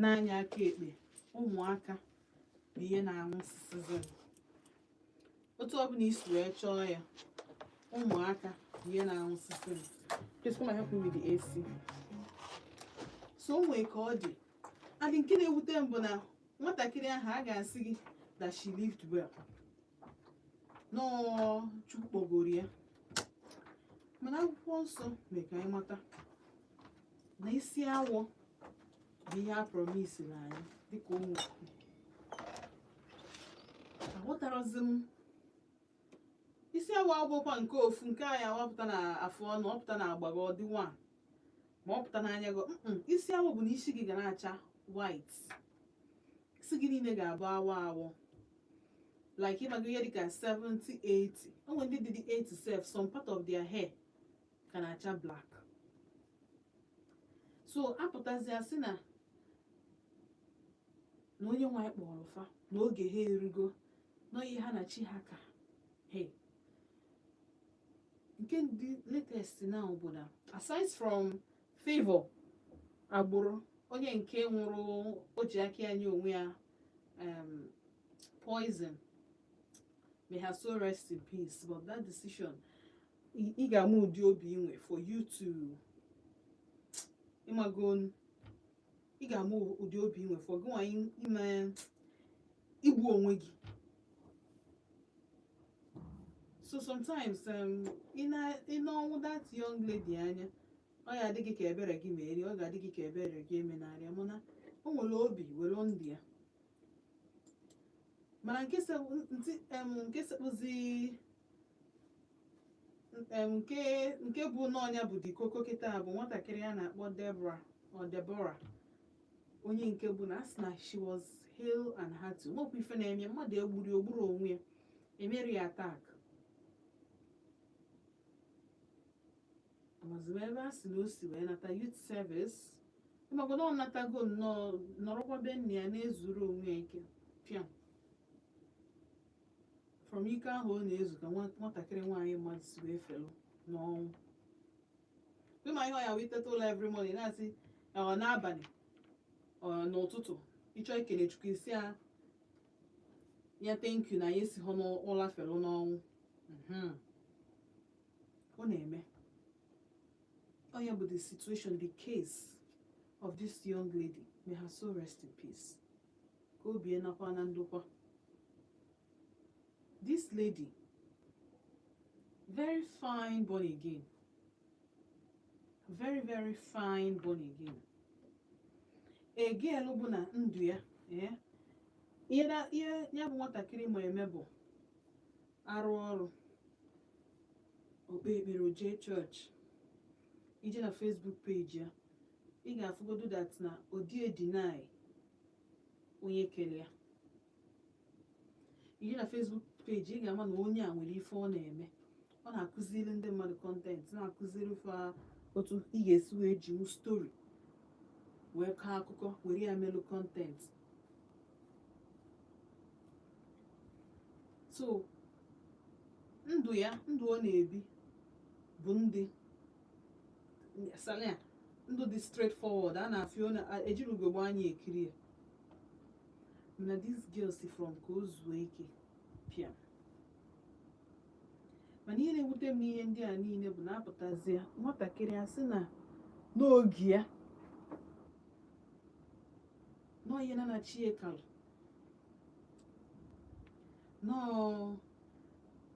n'anya aka ekpe ụmụaka bụ ihe na-anwụsịsịzị. Otu ọ bụla isi wee chọọ ya, ụmụaka bụ ihe na-anwụsịsịzị. Please come and help me with the AC. So nwee ka ọ dị. Adị nke na-ewute m bụ na nwatakịrị ahụ a ga-asị gị that she lived well. Nọọ Chukwu kpọgoro ya. Mana akwụkwọ nsọ mee ka anyị mata na isi awọ bụ ihe a promisiri anyị dịka ụmụ. Aghọtarozi m isi awọ agbụkwa nke ofu nke anyị awapụta na afọ ọnụ, ọpụta na agba gị ọ dị nwa ma ọ pụta n'anya gị. Isi awọ bụ na isi gị ga na-acha white, isi gị niile ga-abụ awọ awọ, like ịmago ihe dịka 70, 80. O nwere ndị dị 80 self, some part of their hair ka na-acha black. So apụtazi asị na onye nwaanyị kpọrọ fa na oge ha erugo n'ihe ha na chi ha ka hey. Nke ndị latest now bụ na aside from favor agbụrụ onye nke nwụrụ o ji aka ya nye onwe ya poison, may her soul rest in peace, but that decision ị ga-ama ụdị obi inwe for you to ịmago, ị ga-ama ụdị obi inwe for gị nwanyị ime igbu onwe gị. So sometimes ị n'ọnwụ that young lady anya, ọ ya adịghị ka ebere gị mere, ọ ga-adịghị ka ebere gị emenarịa, mana o nwere obi were ndụ ya. Mana nke sekpụzi nke bụ n'ọnya bụ dị koko kịta bụ nwatakịrị a na-akpọ Deborah, onye nke bụ na asị na she was hale and hearty. Nwekwa ife na-eme mmadụ ogburu onwe ya, emeri ya attack. Amazịwa ebe a sị na o si wee nata youth service, ịmago na ọ natago nnọọ nọrọkwa be nne ya na-ezuru onwe ya ike pịam. From ike ahụ ọ na-ezu ka nwatakịrị nwaanyị mmadụ si wee felu n'ọnwụ. Ịma ihe ọ ya wee teta ụlọ every morning na-asị ọ n'abalị n'ụtụtụ ịchọ ikele Chukwu isi ya thank you na ya esi hụ n'ụla felu n'ọnwụ. Ọ na-eme onye bụ the situation, the case of this young lady, may her soul rest in peace. Ka obi nakwa na ndokwa. This lady, very fine born again, very very fine born again. A girl bụ na ndụ ya ihe ya bụ nwatakịrị ma eme bụ arụ ọrụ, okpe ekpere, jee church. Ije na Facebook page ya, ị ga-afụgodo that na odi deny onye kere ya. Ije na Facebook page ị ga-ama na onye a nwere ife ọ na-eme, ọ na-akụziri ndị mmadụ content, na-akụziri fa otu ị ga-esi wee ji story wee kọọ akụkọ were ya melụ content. So ndụ ọ na-ebi bụ ndụ dị straightforward, a na-afịa ejiri ugogbe anya ekiri ya. Mana this girl si from ka o zuo ike pịa. Mana ihe na-ewute m n'ihe ndị a niile bụ na apụtazi nwatakịrị a sị na n'oge ya ihe na chi ekalụ na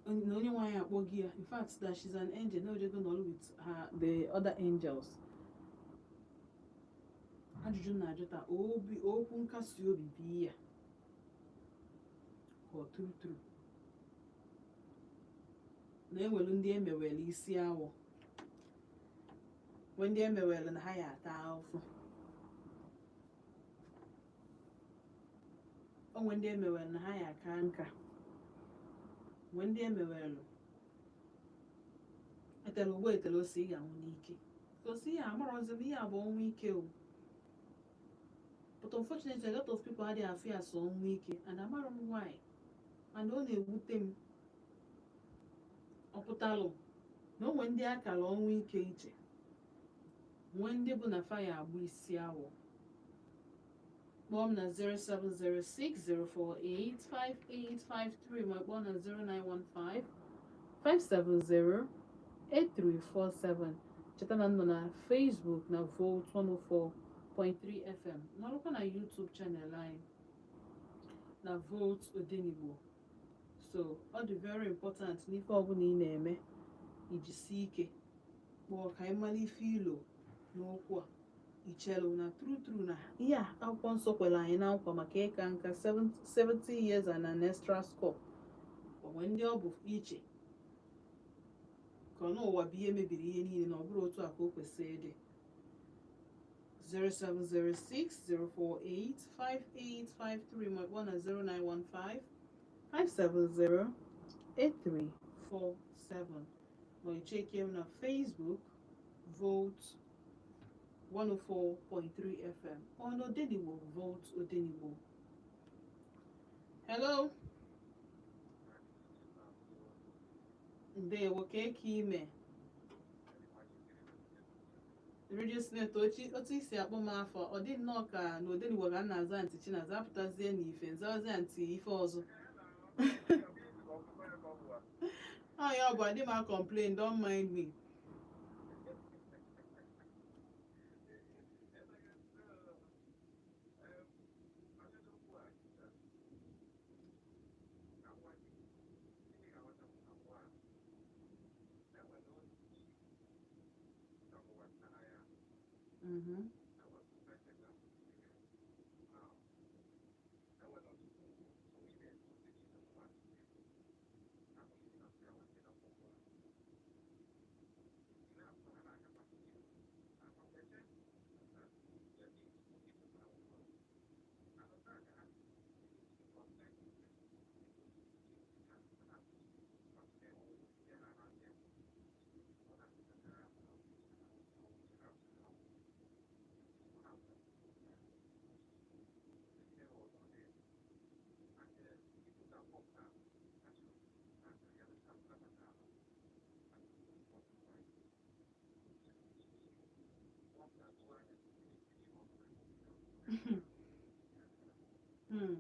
onye nwaanyị akpọ gị ya, in fact that she's an angel, na ojego nọrọ with the other angels. Ajụjụ na-ajụta okwu nkasi obi bụ ya ka ọ true na enwelu ndị emewele isi awọ, when ndị emewele na ha ya ata ahụhụ, onwe ndị emewele na ha ya aka nka, when ndị emewele etele ugbo etele osi ị ga-anwụ n'ike. Because ihe amarozi m ihe abụ ọnwụ ike o. But unfortunately, a lot of people had their fears ọnwụ ike, and amara m why. And ọ na-ewute m ọpụtalụ na onwe ndị akara ọnwụ ike iche, nwee ndị bụ na faya agbụ isi awọ. Bomb na 0706-048-5853. My bomb na 0915-570-8347. Cheta na nọ na Facebook na Volt 104.3 FM. Nọrọkwa na YouTube channel anyị na Volt Odenigbo. So ọ dị very important n'ife ọbụla ị na-eme iji si ike kpọọ ka anyị mara ife ilo n'okwu a ichelu na true na ihe a akwụkwọ nsọ kwere anyị na nkwa maka ịka nka 70 years and an extra score onwe ndị ọ bụ iche ka ọ n'ụwa bụ ihe mebiri ihe niile na ọ bụrụ otu a ka o kwesịrị ịdị. 0706-048-5853 ma kpọọ na 0915-570-8347 ma icheke m na Facebook Volt 104.3 FM on Odenigbo, Volt Odenigbo. Hello. Ndewo ka ime. Radio Snet otu isi akpọ m afọ ọ dị nnọọ ka na Odenigbo ga na-aza ntị Chinaza apụtazie n'ife nzawazi ntị ife ọzọ. Oh yeah, but I didn't complain, don't mind me. Mm-hmm. Hmm.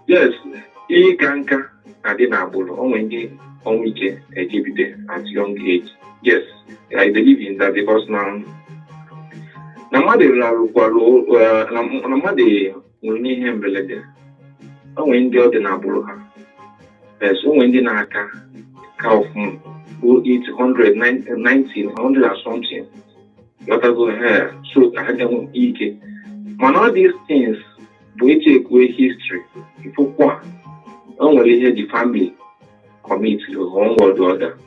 Yes, ịka nka na-adị n'agbụrụ onwe ndị ọnwụ ike ejibide at young age. Yes, I believe in that because na mmadụ rarụkwara na mmadụ nwere n'ihe mberede onwe ndị ọ dị n'agbụrụ ha. Yes, onwe ndị na-aka ka ọfụma go 800, 90, 100 or something. Go here, so I had them ike. But all these things bụ eche ekwe history ifokwa o nwere ihe the family commit one way or the other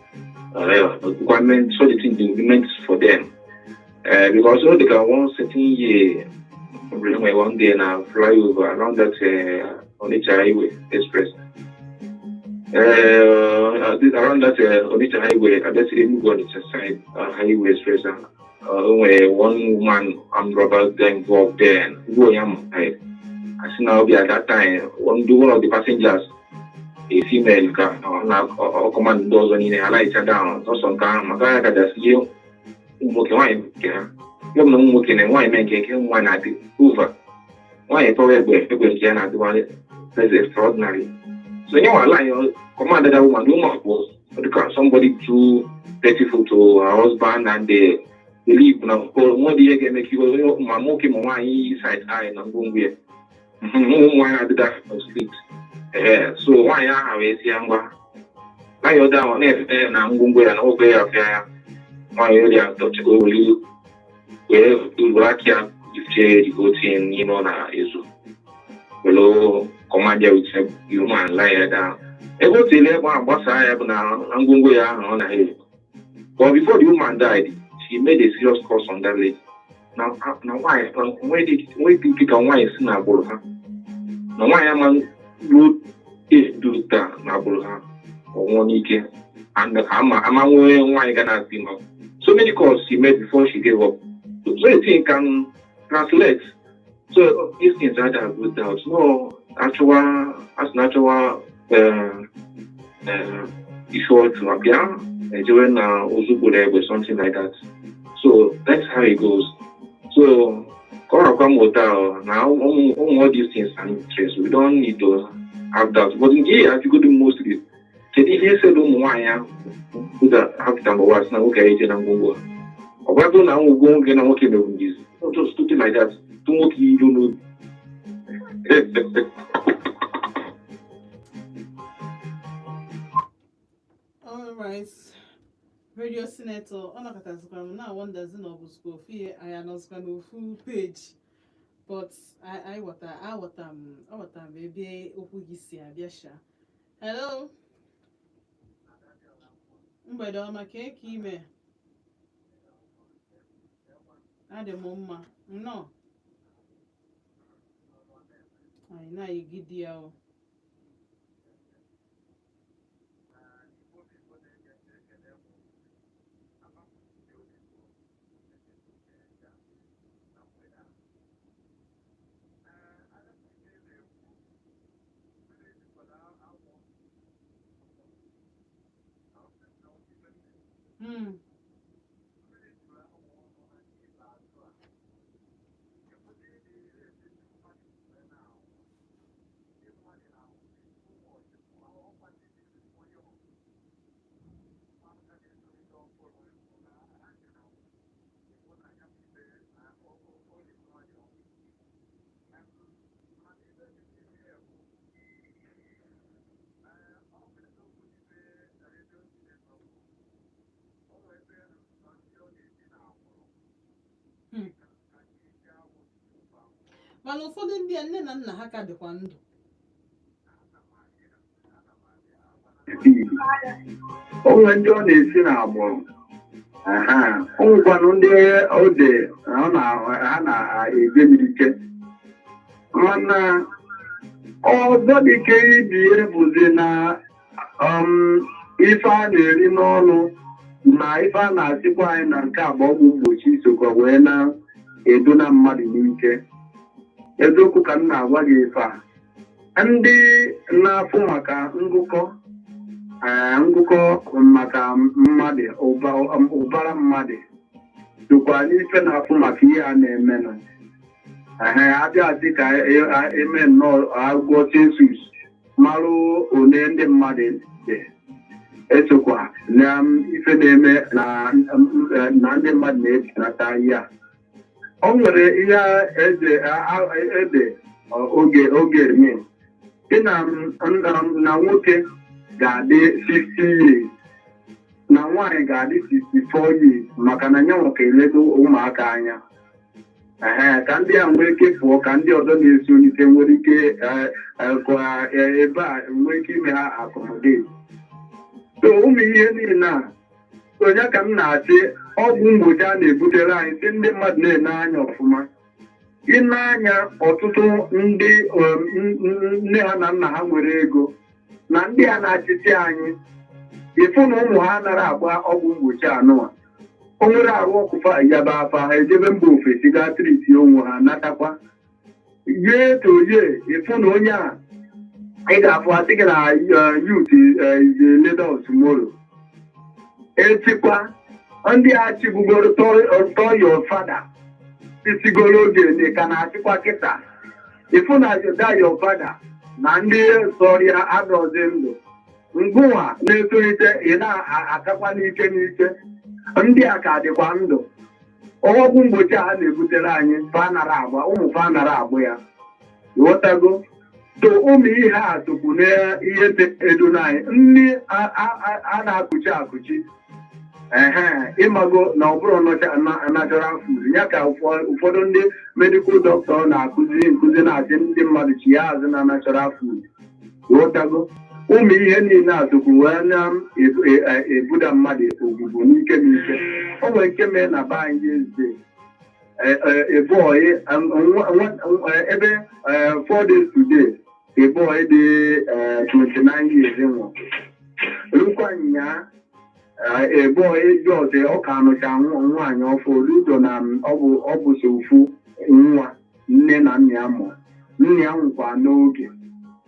requirement so the thing the meant for them because all they can one certain year one day na fly over around that Onitsha Highway Express around that Onitsha Highway that's Enugu Onitsha side Highway Express where one woman armed robbers got involved there and who am I now be at that time one of the passengers a female or command doors on in a light down or some kind of that's you working wine you're not working and why make one at the over why probably can do one that's extraordinary so you know like commanded that woman was because somebody too faithful to her husband and they believe now what do you make you my monkey my side eye and going with why I did that sleep. So why I have a young one? Now you're down and I'm going to an obey affair. Why you are to go you? Well, do like ya if you go in, you know, now is below commander with a human liar down. Ebo tell you about what I have now. I'm going to go on a hill. But before the woman died, she made a serious curse on that lady. Now why? Why did people why is na her? Now why man do that na her or one ike and why gonna be now? So many calls she made before she gave up. So you think can translate. So these things are good doubts. No natural issue to appear during also good with something like that. So that's how it goes. So now all these things are interest. We don't need to have that. But in here, if you go to mostly, if you say don't want to have number one, now okay, then I'm going to go. Or what do now go and get okay with this? Not just something like that. Don't what you don't know. All right. Radio Senator, on a now one doesn't know school fee. I am not going to full page, but I what baby Opugisia Biasha. Hello, Mbado, my cake, me. I the mumma. No, I know you get the mana ụfọdụ ndị nne na nna ha ka dịkwa ndụ. Onwe ndị ọ na-esi n'agbụrụ o nwekwanụ ndị ode ha na-eje n'ike mana ọzọ dịka ibie bụzi na ife a na-eri n'ọnụ na ife a na-asịkwa anyị na nke agba ọgwụ mgbochi sokwa wee na-edo na mmadụ n'ike. Eziokwu ka m na-agwa gị ife a ndị na-afụ maka ngụkọ maka mmadụ ụbara mmadụ sokwa n'ife na-afụ maka ihe a na-emenụ abịa dị ka eme nnọọ agwọ Jesus marụ one ndị mmadụ dị esokwa na ife na-eme na ndị mmadụ na-etinata ihe a. O nwere ihe ede oge eme dị na nwoke ga-adị 50 years na nwaanyị ga-adị 64 years maka na nyanwa ka eledo ụmụaka anya ka ndị a nwee ike pụọ ka ndị ọzọ na-esonite nwere ike ebe a nwee ike ime ha accommodate. So ụmụ ihe niile a onye ka m na-achị ọgwụ mgbochi a na-ebutere anyị si ndị mmadụ na-ene anya ọfụma. Ine anya ọtụtụ ndị nne ha na nna ha nwere ego na ndị a na-achịchi anyị ịfụ na ụmụ ha anaghị agba ọgwụ mgbochi anụwa. O nwere arụ ọkụfa yaba afa ha ejebe mba ofesi gaa triti onwe ha natakwa ye toye ịfụ na onye a ị ga-afụ asị gị na youth is a leader of tomorrow. Echikwa ndị a chịbugoro tọọ your father isigoro oge ka na-achịkwa kịta ịfụ na yoda your father na ndị sọrịa adọzi ndụ ngụwa na-etolite ị na-akakwa n'ike n'ike. Ndị a ka dịkwa ndụ. Ọgwụ mgbochi a na-ebutere anyị ụmụ fanara agbụ ya ghọtago. So ụmụ ihe a tụkwu n'ihe edo anyị nri a na-akụchi akụchi ịmago na ọ bụrụ natural food ya ka ụfọdụ ndị medical doctor na-akụzi nkụzi na-asị ndị mmadụ chi ya azụ na natural food ghọtago. ụmụ ihe niile a tupu wee na-ebuda mmadụ ogbugbu n'ike n'ike. O nwere nke mee na be anyị eze boy ebe 4 days today a boy dị 29 years nwụrụ. Rukwa nya a boy just ọ ka anụcha nwaanyị ọfụ ludo na ọ bụ so ofu nwa nne na nna ya mụrụ. Nne ya nwụkwa n'oge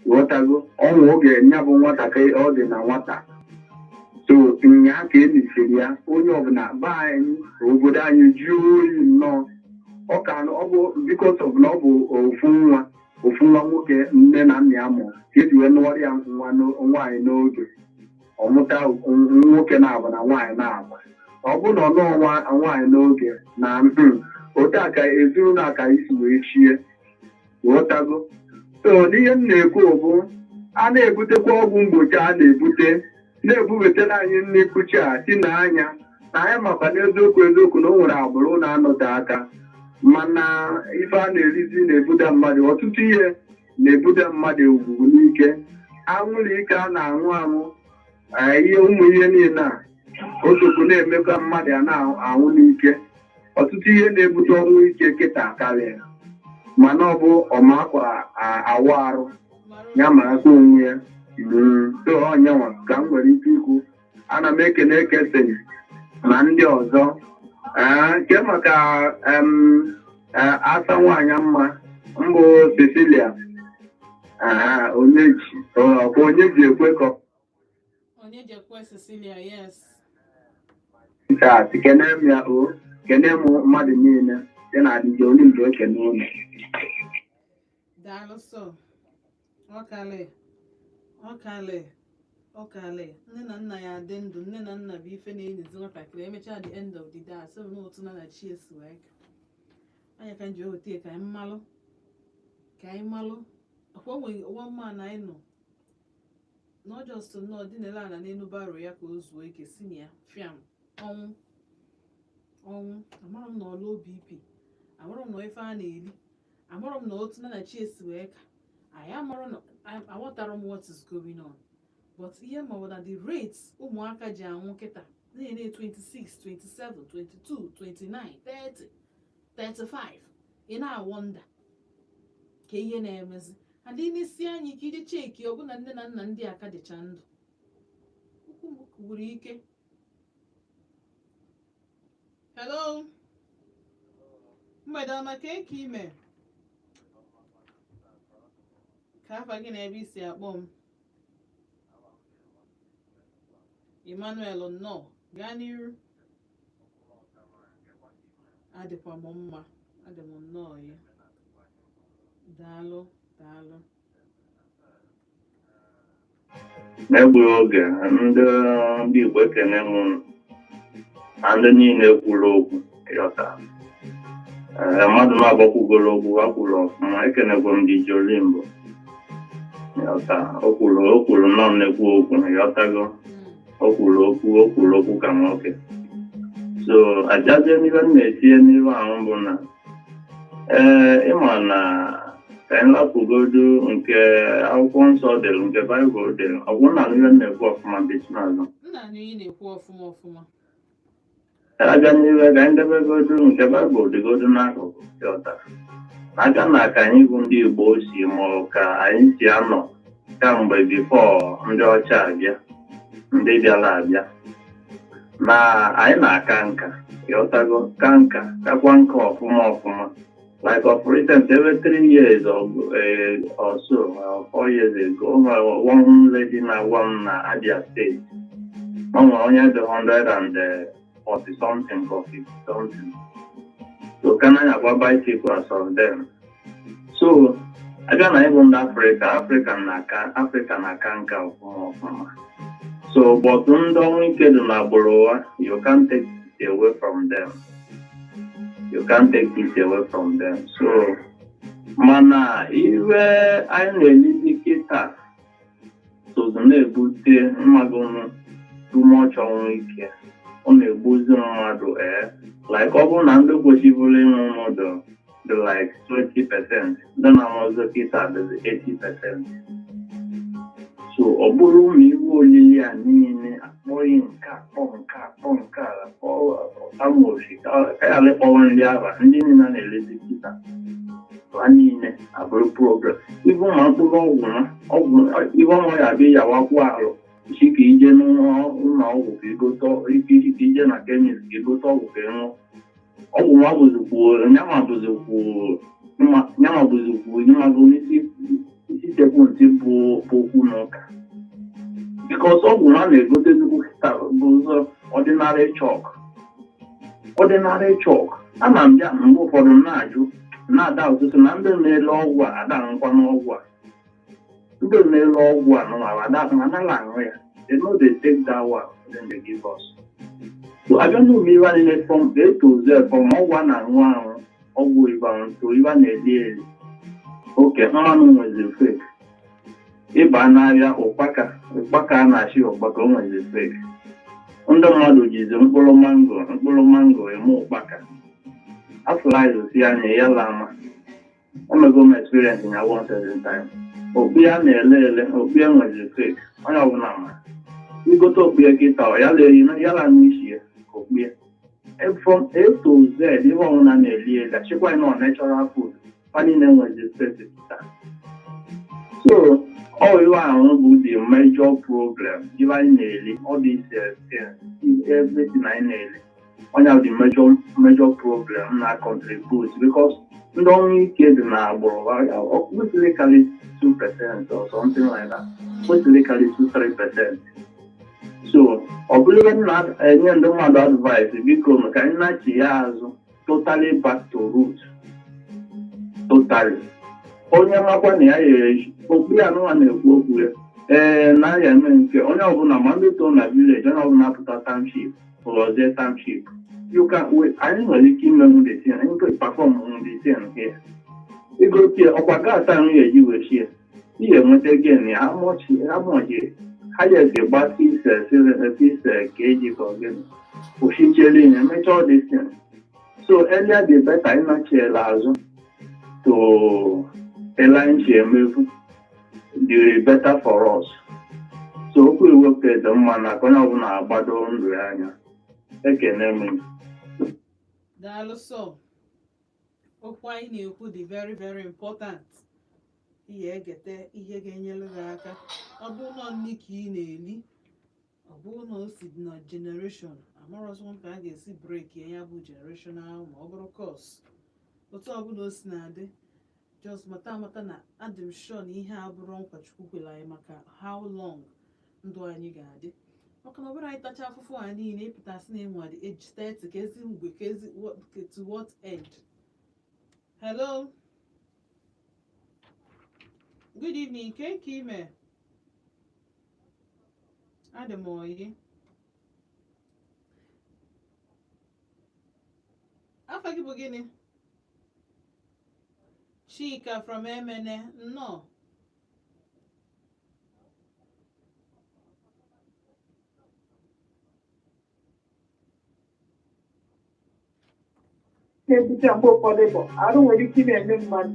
ghọtago ọnwụ oge ya bụ nwatakịrị ọ dị na nwata. So nya ka elisiri ya onye ọbụla be anyị obodo anyị jụọ oyi nnọọ. Ọ ka ọ bụ because of na ọ bụ ofu nwa nwoke nne na nna ya mụrụ ka eji wee nụọrọ ya nwaanyị n'oge ọmụta nwoke na-abụ na nwaanyị na-abụ. Ọ bụ na ọ nụọ nwaanyị n'oge na otu a ka ezinụlọ aka isi wee chie ghọtago. So n'ihe m na-ekwu bụ a na-ebutekwa ọgwụ mgbochi a na-ebubetara anyị nne kuchi a si n'anya na anyị makwa n'eziokwu na o nwere agbụrụ na-anọte aka. Mana ife a na-erizi na-ebuda mmadụ ọtụtụ ihe na-ebuda mmadụ ogbugbu n'ike. Anwụrụ ike a na-aṅụ ihe ụmụ ihe niile a osogbu na-emekwa mmadụ a na-anwụ n'ike. Ọtụtụ ihe na-ebute ọnwụ ike kịta karịa mana ọ bụ ọmakwa awụ arụ ya marakwa onwe ya. So ọnyanwa ka m nwere ike ikwu. Ana m ekene ekesenyi na ndị ọzọ nke maka asa nwaanyị mma mbụ Cecilia onye ji ekwekọ Cecilia, yes. Kene m ya kene m mmadụ niile dị na adịghị onye mgbe ekene ụlọ. Daalụ sọ ọkale nne na nna ya dị ndụ. Nne na nna bụ ife na-enyizi nwatakịrị emechaa the end of the day asị na otu na chi esi wee ka anya ka nji otie ka anyị malụ akwa onwe one man anyị nọ n'ọjọst nnọọ dị n'ele ala n'elu baro ya ka o zuo ike si na ya fiam ọnwụ amarọ m na ọla obi ipi amarọ m na ife a na-eri amarọ m na otu na chi esi wee ka anyị amarọ na aghọtara m what is going on. But ihe ma na the rates ụmụaka ji anwụ kịta na-enye 26, 27, 22, 29, 30, 35 ị na-awọnda ka ihe na-emezi adị n'isi anyị ka iji cheki ọbụna nne na nna ndị aka dịcha ndụ. Ukwu m kwuru ike. Hello mgbede ọma ka eke ime ka afa gị na ebe isi akpọ m. Emmanuel nnọọ gaa n'iru. Adịkwa m mma adị m nnọọ ya. Daalụ n'egbughị oge ndị Igbo ekene m na ndị niile kwuru okwu ịghọta mmadụ na-agbakwugoro okwu ha kwuru ọfụma. Ekenegwo m dị Jolimbo ịghọta o kwuru nọ na-ekwu okwu ịghọtago o kwuru okwu ka nwoke. So ajazie n'ihe m na-etinye n'ihu ahụ bụ na ịma na ka anyị lapụgodu nke akwụkwọ nsọ dere nke Baịbụl dere ọ bụrụ na ihe na-ekwu ọfụma bechinazụ abịa n'ihe ka anyị debegodu nke Baịbụl dịgodu n'akụkụ ịghọta aka na ka anyị bụ ndị Igbo si ma ka anyị si anọ kamgbe bifo ndị ọcha abịa ndị bịara abịa na anyị na-aka nka ịghọtago ka nka kakwa nka ọfụma. Like for instance, every 3 years or so, 4 years ago, one lady na one Abia State, onye the 140 something or 50 something. So can I have a bicycle of them? So again, I even African nka ọfụma. So but don't get na borowa, you can't take it away from them. You can't take this away from them. So, mana iwe anyị na-elizi kịta so na-ebute mmadụ too much ọnwụ ike. Ọ na-egbuzi mmadụ like ọ bụrụ na ndị kwesịrị ịnwụ mmadụ dị like 20%, ndị na-amụzụ kịta dị 80%. so ọ bụrụ ma iwu olili a niile akpọghị nke akpọ amoshi ka ya lekpọrọ ndị ara ndị niile na-elezi kịta ha niile abụrụ problem ibu ma mkpụrụ ọgwụ ibe ọmụ ya abịa yawakwu arụ isi ka ije n'ụlọ ọgwụ ka igote ike ije na kemis ka igote ọgwụ ka ịṅụ ọgwụ nyanwa bụzikwu nyemago n'isi sekwu ntị bụ okwu n'ụka bikos ọgwụ ha na-egote bụ ụzọ ọdịnarị chọk a na mbịa mgbe ụfọdụ na-ajụ na-ada ọtụtụ na ndị na-ele ọgwụ a adaghịkwa n'ọgwụ a ndị na-ele ọgwụ a n'ụwa anaghị aṅụ ya they know they take that one then they give us so abịa n'ume ibe niile from A to Z from ọgwụ a na-aṅụ ọgwụ ịba nto ibe na-eli eli oke mmanụ nwezi fake ịba n'ahịa ụkpaka a na-achị ụkpaka o nwezi fake ndị mmadụ jizi mkpụrụ mango eme ụkpaka afụlaizi anya ya lama emego m experience ya one certain time okpi ya na-ele okpi enwezi fake onye ọbụla ma igote okpi kịta ya la n'isi ya okpi from A to Z ihe ọbụla na-eli eli achịkwa nọ natural food fa niile nwezi fake kịta so all ahụ bụ the major problem if anyị na-eli all these things everything anyị na-eli onye bụ the major problem na contribute because ndị ọrụ ike dị na agbụrụ kwesịrị karị 2% or something like that kwesịrị karị 2-3%. So ọ bụrụ na-enye ndị mmadụ advice biko ka anyị na-achị ya azụ totally back to root totally onye makwa na ya yere okpu ya anụnwa na-ekwu okwu ya na ya eme nke onye ọbụla ma ndị too na village onye ọbụla apụta township ụlọzie township anyị nwere ike imenwu detin anyị nke pafọm detin here igotie ọkwa gaasị ahụ ya eji wechie ihe enweta gen ya amụchi hayes gba pise ka eji ka ogene ochichele ya emechaa detin so earlier the better ịnachiela azụ to elanchi emefu the better for us so okwu iwepụta dị mma na ka onye ọbụla agbado ndụ ya anya ekene m daalụ sọ okwu anyị na-ekwu dị very very important ihe egete ihe ga-enyere gị aka ọ bụrụ na nri ka ị na-eli ọ bụrụ na o si na generation amarọsọ ka a ga-esi break ya bụ generation ahụ ma ọ bụrụ kọs otu ọbụla o si na-adị just mata na adị m sure na ihe a bụrụ nkwa Chukwu kwere anyị maka how long ndụ anyị ga-adị maka na ọ bụrụ anyị tacha afụfụ a niile ịpụtasị na ịnwa dị age 30 ka ezi mgbe ka ezi to what end. Hello, good evening, ka ime adị m oyi afa gị bụ gịnị? Chika from Emene. No. na-ebute mgbe ụfọdụ bụ arụ nwere ike na-eme mmadụ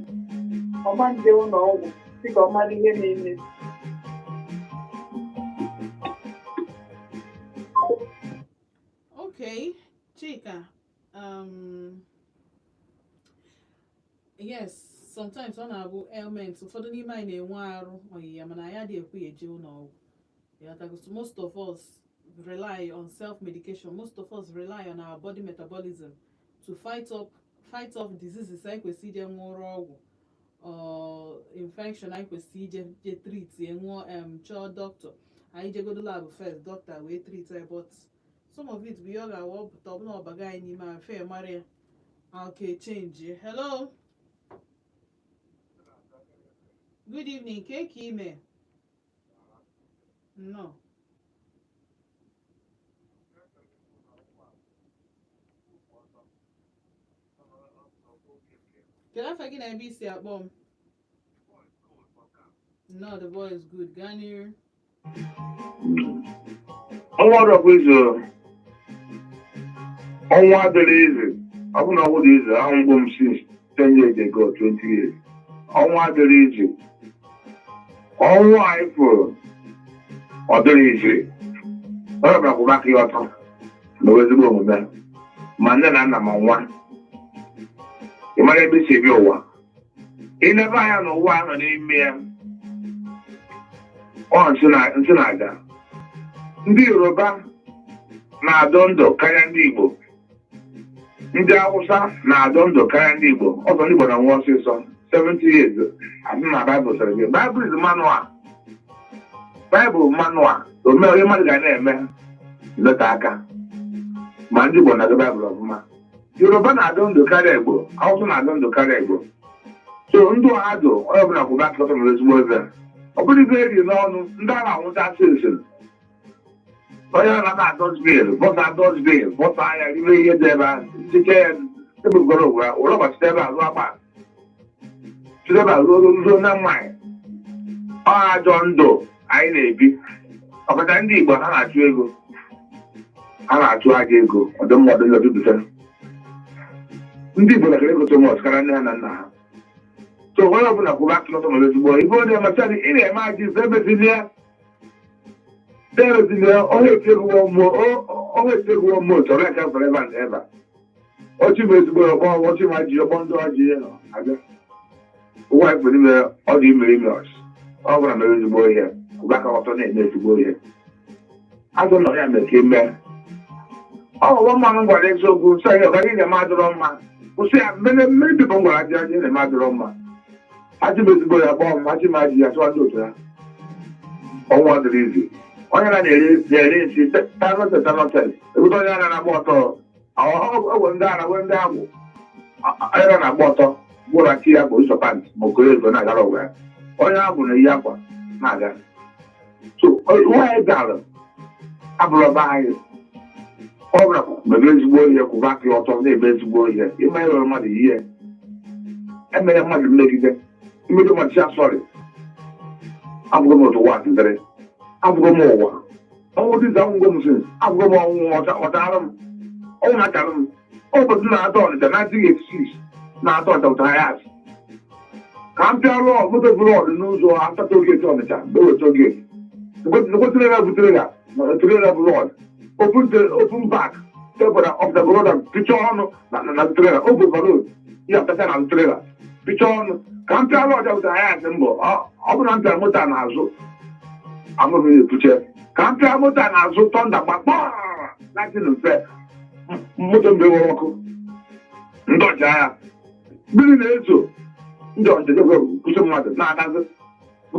ọma nje ụlọ ọgwụ dịka ọmadụ ihe na-eme. Okay, Chika. Yes, sometimes ọ na-abụ ailments ụfọdụ n'ime anyị na-enwe arụ ọyịya mana anyị adịghị ekwu ya eje ụlọ ọgwụ. Most of us rely on self-medication. Most of us rely on our body metabolism to fight off diseases anyị kwesịrị ije nwụrụ ọgwụ infection anyị kwesịrị ije treat enwụọ chọọ doctor anyị jegodo lab first doctor wee treat ya but some of it bụ ihe ọ ga-awọ pụta ọbụla ọbaga anyị n'ime afe mara ya okay change. Hello, good evening, ka ime? No. Kedu afa gị na ebe isi akpọ m? No, the boy is good. Ganir. Ọnwa ọbụ izu ọnwa adịrị izu ọ bụ na ọ bụrụ izu ahụ mgbo m since 10 years ago 20 years ọnwa adịrị izu ọnwa anyị pụrụ ọ dịrị iziri onye ọbụla kwụba aka ya ọtọ na ezigbo omume ma nne na nna ma nwa ị mara ebe si ebi ụwa ilebe anya na ụwa nọ n'ime ya ọ nsị na-aga ndị Yoruba na-adọ ndụ karịa ndị Igbo ndị Hausa na-adọ ndụ karịa ndị Igbo ọzọ ndị Igbo na nwa ọsịsọ 70 years asị na Baịbụl sịrị gị Baịbụl is manual Baịbụl manual omee onye mmadụ ga na-eme leta aka ma ndị Igbo na-agụ Baịbụl ọfụma Yoruba na-adọ ndụ karịa Igbo Hausa na-adọ ndụ karịa Igbo so ndụ ha dụ onye ọbụla kwụba aka ọtọ mere ezigbo ebe ọ bụrụ ibe eri n'ọnụ ndị a na-anwụta asịsịrị onye na-adọzbil bọsa adọzbil bọsa anya ime ihe dị ebe ahụ chike ya ebugoro ụwa ụlọ gbachite ebe a ruo akpa chite ebe a ruo na mmanya ọ ajọ ndụ anyị na-ebi ọkọta ndị Igbo ha na-achụ ego ha na-achụ aja ego ọdụmọdụ nlọdụdụfe ndị Igbo na-ekere ego tomọs karịa nne ha na nna ha so onye ọbụla kwụba aka n'ọtọ mere ezigbo ibe onye ọmacha ị na-eme aja ife ebezili ya onye etegbuo mmụọ chọrọ aka forever and ever ọchị ma ezigbo ọgbọ ọchị ma ji ọgbọ ndị ọjị abịa ụwa ikpe n'ime ọ dị ime ime ọchị ọ bụla mere ezigbo ihe kwụba aka ọtọ na-eme ezigbo ihe azụ nọ ya mere ka ime ọghọgbọ mmanụ gwara eziokwu nsọ ihe ọgara ị na-eme adịrọ mma kwụsị ya mmiri bipụ m gwara ajị ajị na-eme adịrọ mma achị m ezigbo ya gbọọ m achị m ajị ya tụọ ndị otu ya ọnwa dịrị izi onye na-eri nsi tanọtel ebute onye ana na-agba ọtọ ọgwụ ndị ara wee ndị agwụ onye na-agba ọtọ gbụra chi ya bụ ụsọpant ma okoro ego na-agara ọgwa ya onye agwụ na-eyi akwa na-aga so nwaanyị gara abụrụba anyị ọ bụla mebe ezigbo ihe kwụba aka ọtọ na-eme ezigbo ihe ịma ịrụrụ mmadụ ihe emere mmadụ mmegide mmegide mmadụ si asọrị abụghị m otu ụwa dịdịrị abụghị m ụwa ọnwụ dịza ngwo m sins abụghị m ọnwụ ọtara m ọnwụ na-akara m ụbọchị na-atọ ọnịcha 1986 na-atọ ọnịcha ụta ya asị ka m pịarụ moto bụrụ ọdị n'ụzọ atata oge ọnịcha mgbe weta oge ekwetara ya butere ya trailer bụrụ ọdị open back tebụl of the road picha ọnụ na trailer open road ya pịacha na trailer picha ọnụ ka m pịarụ ọja ụta ya asị mbọ ọ bụrụ na m pịara moto a n'azụ amụghị epuche ka m pịa moto a na-azụ tọnda gbakpọọ latin mfe moto mgbe nwere ọkụ ndị ọcha ya mmiri na-ezo ndị ọchịchị kwụsị mmadụ na-agazi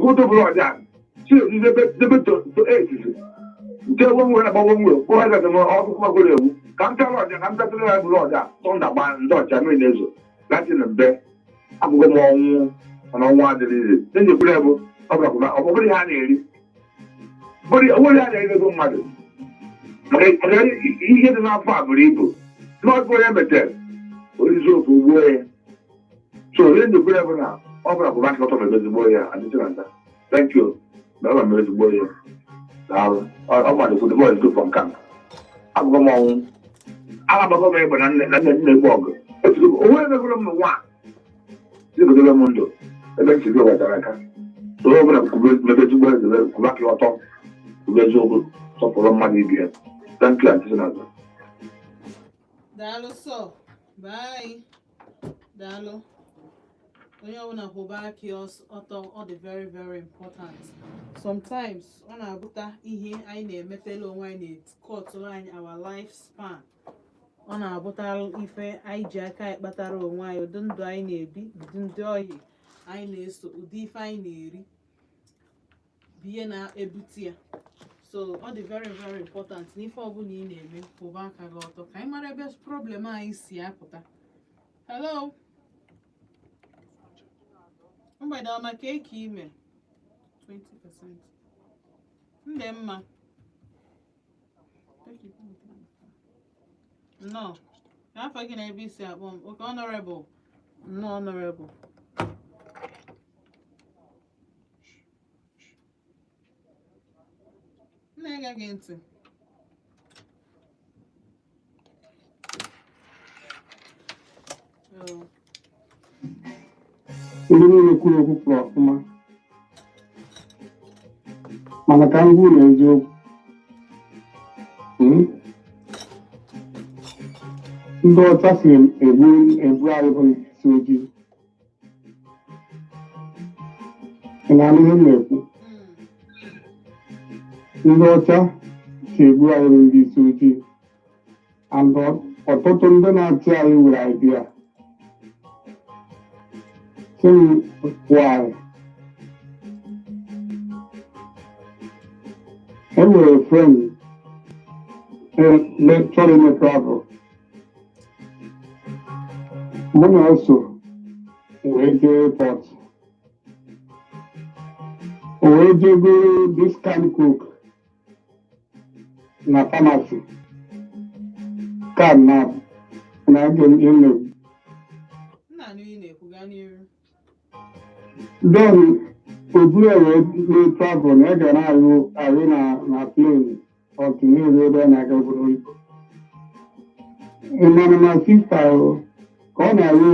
moto bụrụ ọja si debe to etiti nke nwe na-agbawo nwe kpụọ agazi m ọkụkụ magoro ewu ka m pịara ọja ka m pịatụrụ ya bụrụ ọja tọnda gba ndị ọcha mmiri na-ezo latin mbe abụghị m ọnwụ mana ọnwụ adịrị ire enyekwere ya bụ ọ bụrụ ihe a na-eri onwere ya na-ere ego mmadụ maka ihe dị n'afọ a bụrụ ibu n'ọgụ onye metere orizi ofu ugbuo ya so onye nyekwere bụ na ọ bụla bụ maka ọtọ mere ezigbo ya adịtị na nta thank you na ọ mere ezigbo ya daalụ ọ madụkwụ dịbọ ezigbo fọ nka agụgọ m ọnwụ agbago m egbe na nne na-egbu ọgụ onwe emegoro m nwa zigodobe m ndụ ebe ntị gị wetara aka so ọ bụla mebe ezigbo ezigbo kwụba ka ọtọ eziokwu sọpụrụ mmadụ ibe ya thank you antị na-azụ daalụ sọ bye daalụ onye ọbụla kwụba aka ọtọ ọ dị very very important sometimes ọ na-abụta ihe anyị na-emetela onwe anyị na-ekọtụrụ anyị our life span ọ na-abụta ife anyị ji aka anyị kpatara onwe anyị ụdị ndụ anyị na-ebi ụdị ndị ohi anyị na-eso ụdị ife anyị na-eri bụ ihe na-ebute ya so ọ dị very very important n'ife ọbụla ị na-eme kwụba aka gị ọtọ ka anyị mara ebe problem anyị si apụta. Hello mgbede ọma ka eke ime 20% ndị mma nnọọ ka afọ gị na ebe isi akpọ m oke honorable nnọọ honorable na-ege gị ntị ndị niile kwuru okwu kwuru ọfụma mana ka m gwuo n'eziokwu ndị ọcha si egbu anyị bụ ndị isi ojii. Ị na-anụ ihe m na-ekwu? Ndị ọcha si egbu anyị bụ ndị isi ojii, and ọtụtụ ndị na-achị anyị were idea sị m why. I have a friend chọrọ ime travel. Mụ na eso wee jee airport. O wee jego discount cook na pharmacy. Card na aga m ime. Then Obili wee travel na ega na arụ na plane ọtụnụ ebe ọ na-aga obodo oyibo. Ị mara na sista ka ọ na-arụ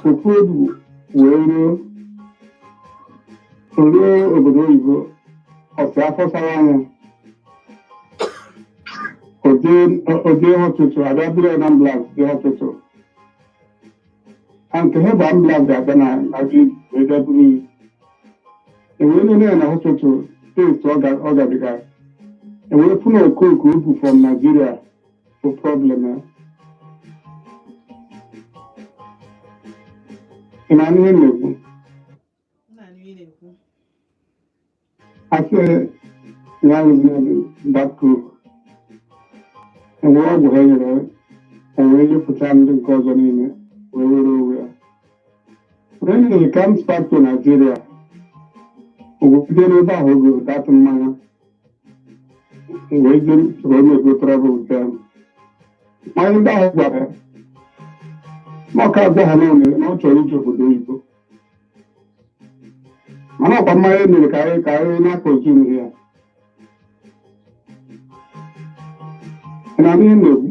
ofu ebu wee ruo obodo oyibo, ọsị afọsara anya ojee hospital abịa biri ambulance dị hospital. Nke ha bụ ambulance ga-abịa na gị wee bịa buru enwere nene ya na hospital test ọ gabiga. Enwere funa okooko o bu from Nigeria for problem ya. Ị na-anụ ihe na-ekwu? Asị ya rụzi that cook. Enwere ọgwụ ha nyere, enwere nyepụta ndị nke ọzọ niile wee were owe ya. When he comes back to Nigeria, bido n'ebe ahụ o goro datụ mmanya wee jee soro ego travel with them. Mmanya ndị ahụ gwara ya na ọka agwa ha na ọ chọrọ ije obodo oyibo, mana ọkwa mmanya mere ka anyị na-akọzum ya. Ị na-anụ ihe na-egwu?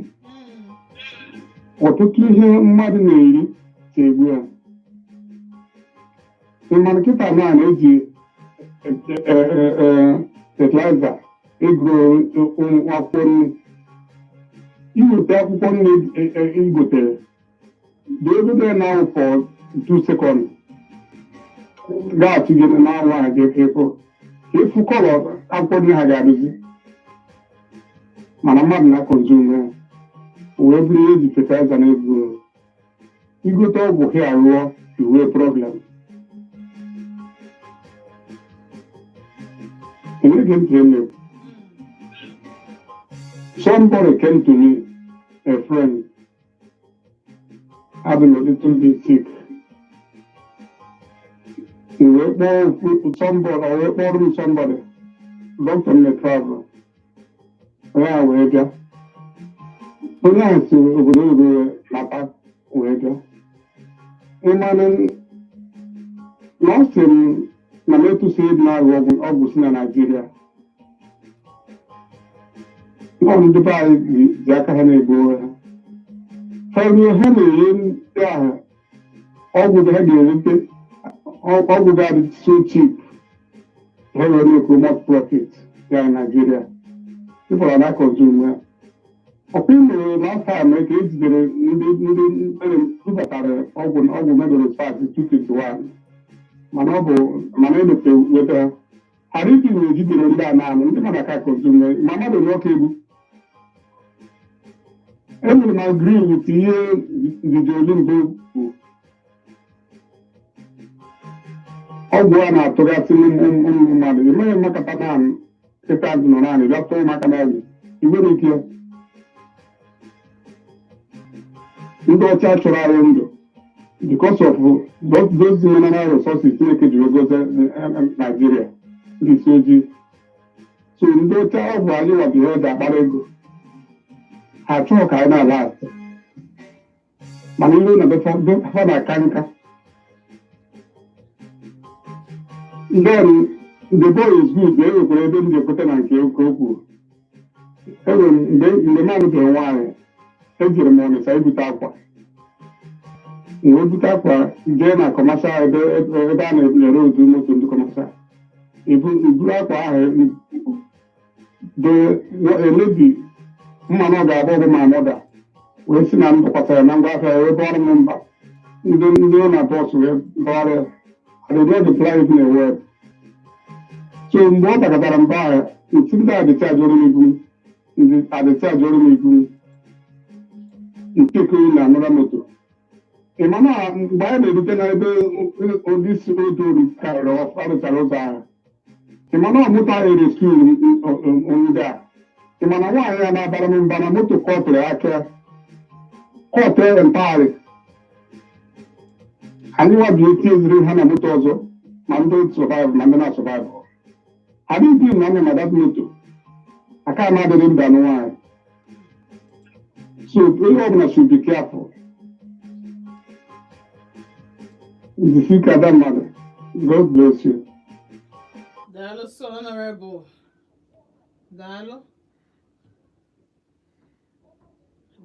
Ọtụtụ ihe mmadụ na-eri si egbu ya. Ịmana kịta na-eji fertilizer egro akwụkwọ nri. Iweta akwụkwọ nri igotere dị ebe na-awụ for 2 seconds ga-atụ gị n'anwụ a ga-efụ ka efu kọlọ akwụkwọ nri ha ga-adịzi, mana mmadụ na-akọzum ya wee bụrụ ihe eji fertilizer na egro. Igote ọgwụ ha arụọ iwe problem. Somebody came to me, a friend, having a little bit sick. He went for somebody, doctor may travel. Yeah, we're there. When I see over Napa, we're there. Last time, na metu say na August na Nigeria. On the by Jaka Hanebo. For you have a August had you August got it so cheap. Have a much profit there in Nigeria. People are not consuming. Opinion last time I did August medal fast 251. Mana emepe weta hariti na-ejidere ndị a na-anụ ndị mmadụ aka konsume ma mmadụ nwoke egwu. Enwere m agree with ihe Ndidi mbụ bụ ọgwụ a na-atụgasị ụmụ mmadụ. Emeghị mmakata na kịta azụ nọ naanị bịa tụọ maka na ọgwụ iwere ike ya. Ndị ọcha chọrọ arụ ndụ because of those mineral resources Chineke ji gozie Nigeria ndị isi ojii. So ndị ọcha ọgwụ anyị wabi ha ji akpara ego ha chọọ ka anyị na-ala asị, mana ilu na befa na-aka nka. Then the boy is good, e nwekwara ebe m ji ekweta na nke oke okwu. Enwere mgbe m alụbeghị nwaanyị ejiri m Ọnịcha ibute akwa. Wee bute akwa jee na kọmasha ebe a na-ere ozu moto ndị kọmasha. iburu akwa ahụ emebi mmanụ ọ ga-agba ọgụ ma mụda wee si na m tụkwasara na ngwa afịa wee bụọrọ m mba ndị ụlọ bọs wee gọgharịa. I did not reply even a word. So mgbe ọ gbakọtara mba ahụ, eti ndị adịchaji ọrụ m ibu nkekọrị na anọra moto. Ị ma na mgbe anyị na-erute n'ebe ndị si otu ori karịrị arụchara ụzọ ahụ, ị ma na ọmụta ereskur ndị a, ị ma na nwaanyị ya na-abara m mba na moto kọtụrụ aka kọtụrụ ntagharị. Anyị nwa bi etinyeziri ha na moto ọzọ ma ndị survive ma ndị na-survive. Adịghị na anya na dat moto aka m adịghị mba nwaanyị. So onye ọbụla should be careful. Jisika that mother. God bless you. Daalụ so honorable. Daalụ.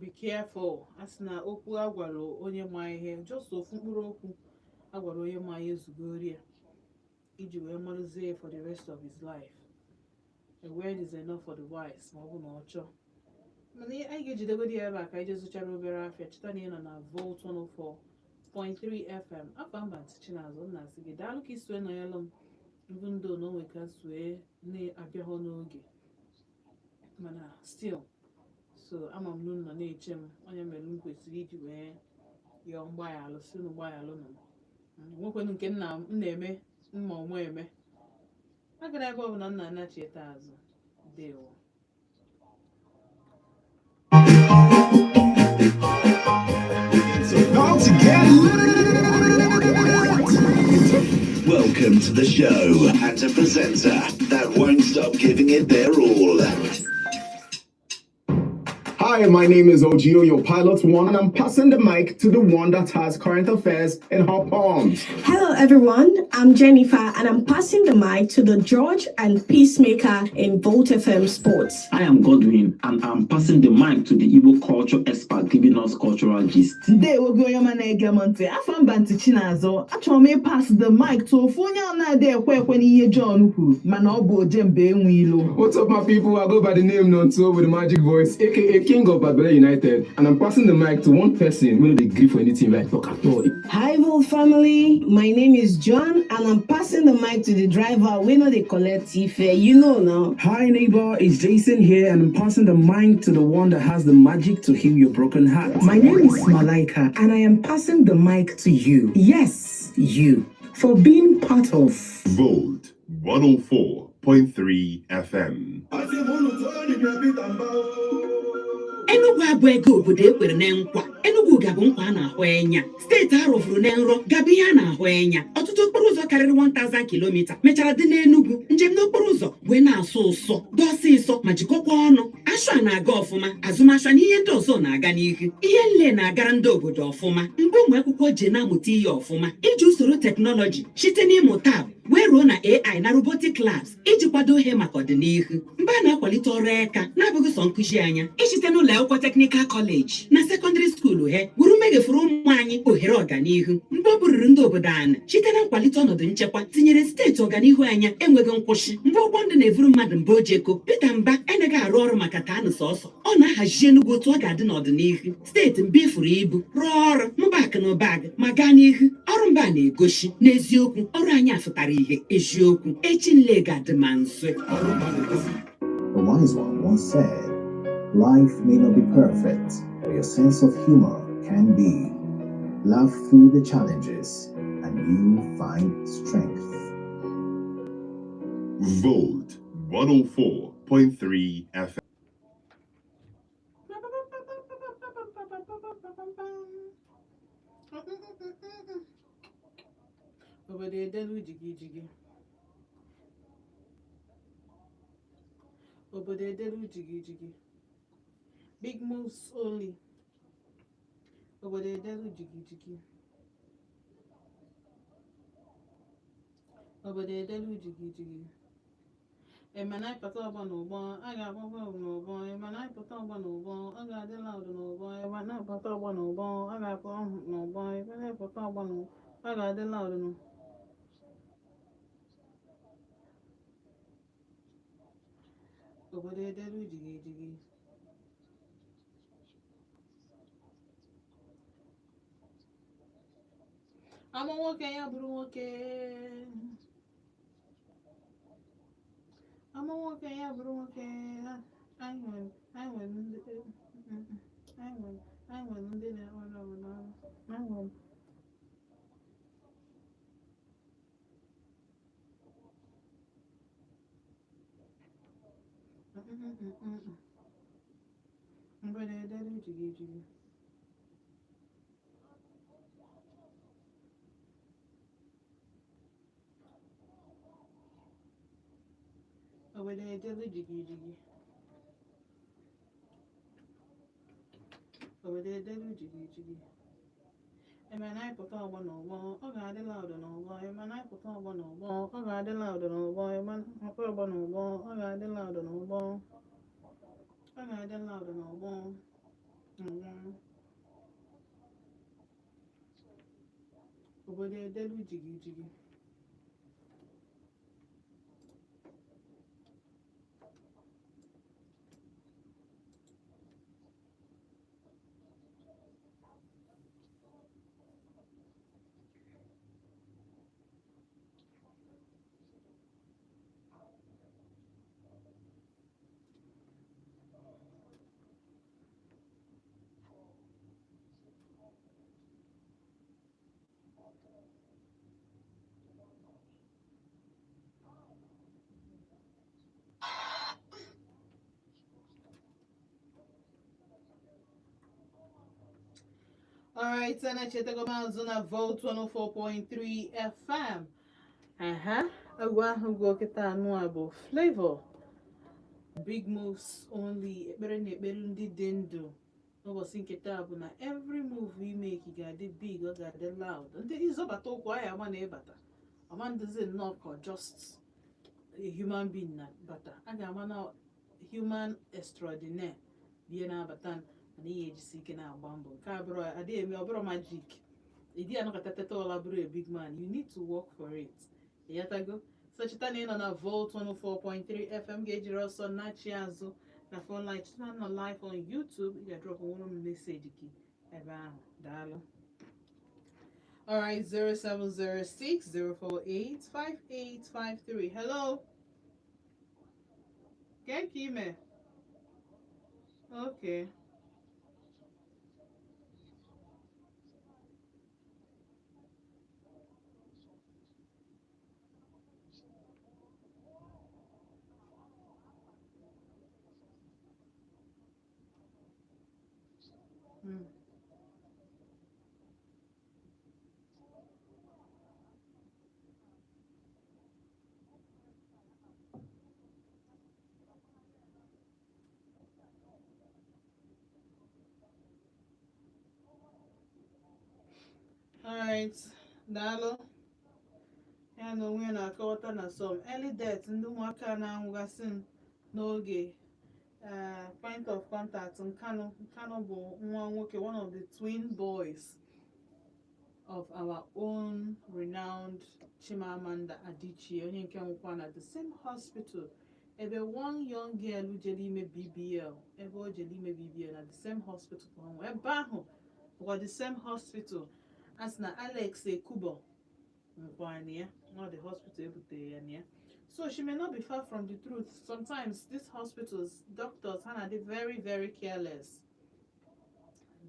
Be careful. Asị na okwu agwara onye ma ihe, just ofu mkpụrụ okwu agwara onye ma ihe zugori ya iji wee marụzie for the rest of his life. A word is enough for the wise ma ọ bụ na ọ chọọ. Mana anyị ga-ejidegodi ya ebe a ka anyị jezụchara obere afịa. Cheta na ị nọ na Volt 104.3 FM. Afa mba Chinazụ nna asị gị daalụ ka isue nọ ya lụ m even though na o nwere ka sue na-abịaghọ n'oge mana still so ama m nọ na-eche m onye mere m kwesịrị iji wee yọọ mgbaghalụ si na mgbaghalụ nọ nwekwenụ nke m na-eme mma onwe eme agara ebe ọ bụla m na-anachieta azụ dewo. Welcome to the show and a presenter that won't stop giving it their all. Hi, my name is Ogio, your pilot one, and I'm passing the mic to the one that has current affairs in her palms. Hello, everyone. I'm Jennifer, and I'm passing the mic to the George and Peacemaker in Volt FM Sports. I am Godwin, and I'm passing the mic to the Igbo culture expert giving us cultural gist. Today, we're going to make a month. I found Bantu Chinazo. Actually, me pass the mic to Ofunya na de when he John Uku. Manobo Jembe Wilo. What's up, my people? I go by the name Nonto with the magic voice, aka King of Babylon United, and I'm passing the mic to one person who will agree for anything like talk at all. Hi, Volt family. My name is John, and I'm passing the mic to the driver. We know they collect if you know now. Hi, neighbor. It's Jason here, and I'm passing the mic to the one that has the magic to heal your broken heart. My name is Malaika, and I am passing the mic to you. Yes, you, for being part of Volt 104.3 FM. Enugu abụ ego obodo ekwere na nkwa. Enugu gabụ nkwa a na-ahụ enya. Steeti arụfuru na nrọ gabụ ihe a na-ahụ enya. Ọtụtụ okporo ụzọ karịrị 1000 kilomita mechara dị n'Enugu. Njem n'okporo ụzọ wee na-asụ ụsọ dị ọsịsọ ma jikọkwa ọnụ. Asụ a na-aga ọfụma, azụmahịa na ihe ndị ọzọ na-aga n'ihu. Ihe nle na-agara ndị obodo ọfụma. Mgbe ụmụ akwụkwọ je na-amụta ihe ọfụma iji usoro teknọlọji site n'ịmụ tab wee ruo na AI na robotic labs iji kwado ihe maka ọdịnihu. Mgbe a na-akwalite ọrụ aka na-abụghị sọ nkụzi anya isite n'ụlọ akwụkwọ teknikal kọleji na sekọndịrị skuulu he bụrụ megefuru ụmụ anyị ohere ọganihu. Mgbe ọ bụrụrụ ndị obodo anyị site na nkwalite ọnọdụ nchekwa tinyere steeti ọganihu anya enweghị nkwụsị. Mgbe ụgbọ ndị na-evuru mmadụ mba ojeko Peter Mba enaghị arụ ọrụ maka ka anụ sọsọ ọ na-ahazi Enugu otu ọ ga-adị n'ọdịnihu. Steeti mba ifuru ibu rụọ ọrụ mụba akụ na ụba ma gaa n'ihu. Ọrụ mba na-egosi n'eziokwu ọrụ anyị afụtara ihe eziokwu echi nle ga-adị ma nso. The wise one once said, life may not be perfect, but your sense of humor can be. Laugh through the challenges and you find strength. Volt 104.3 FM. Obodo edelu jigi. Obodo edelu jigi. Big moves only. Obodo edelu jigi. Obodo edelu jigi. Emana Akpata ọgba n'ụgbọ, a ga-agbakwa n'ụgbọ. Emana Akpata ọgba n'ụgbọ, ọ ga-adịla ọdụ n'ụgbọ. Emana Akpata ọgba n'ụgbọ, ọ ga-akọ n'ụgbọ. Emana Akpata ọgba n'ụgbọ, ọ ga-adịla ọdụ n'ụgbọ. obodo edelu jigi jigi. Ama nwoke ya bụrụ nwoke. Ama nwoke ya bụrụ nwoke. Anyị nwere ndị na-enwe ọrụ. Anyị nwere obodo edelu jigi jigi. Obodo edelu jigi jigi. Obodo edelu jigi jigi. Eme na ịpụta ọgbọ n'ọgbọ, ọ ga-adị laụdụ n'ọgbọ. Eme na ịpụta ọgbọ n'ọgbọ, ọ ga-adị laụdụ n'ọgbọ. Eme na ịpụta ọgbọ n'ọgbọ, ọ ga-adị laụdụ n'ọgbọ. Ọ ga-adị laụdụ n'ọgbọ. Obodo edelu jigi jigi. Alright, and I check the commands on a vote 104.3 FM. Agwa kita nuabo flavor. Big moves only. Ekpere na ekpere ndị dị ndụ. Ụbọchị nketa bụ na every move we make ga-adị big, ọ ga-adị loud. Ndị ịzọbata ụkwụ anyị ama na ịbata. Ama ndịzi nnọọ ka just a human being na bata. A ga-ama na human extraordinaire bie na-abata na ihe ejisi ike na-agba mbọ. Nke a bụrụ adịghị eme, ọ bụrụ magic. Ịdị anọkọta tete ọla bụrụ a big man. You need to work for it. Ịghọtago? So cheta na ị nọ na Volt 104.3 FM ga-ejiri ọsọ nachi azụ na phone line. Cheta na nọ live on YouTube. Ị ga-drop nwere m message gị ebe ahụ. Daalụ. Alright, 0706-048-5853. Hello? Get ime. Okay. Alright, daalụ. Ya na onwe na-akọwata na some early death ndị ụmụaka na-anwụgasị n'oge point of contact Nkanu bụ nwa nwoke, one of the twin boys of our own renowned Chimamanda Adichie, onye nke nwụkwa na the same hospital ebe one young girl jere ime BBL, ebe o jere ime BBL na the same hospital ka ọnwụ ebe ahụ bụkwa the same hospital as na Alex Ekubo nwụkwa na ya, not the hospital ebutere ya na ya. So she may not be far from the truth. Sometimes these hospitals, doctors, they very, very careless.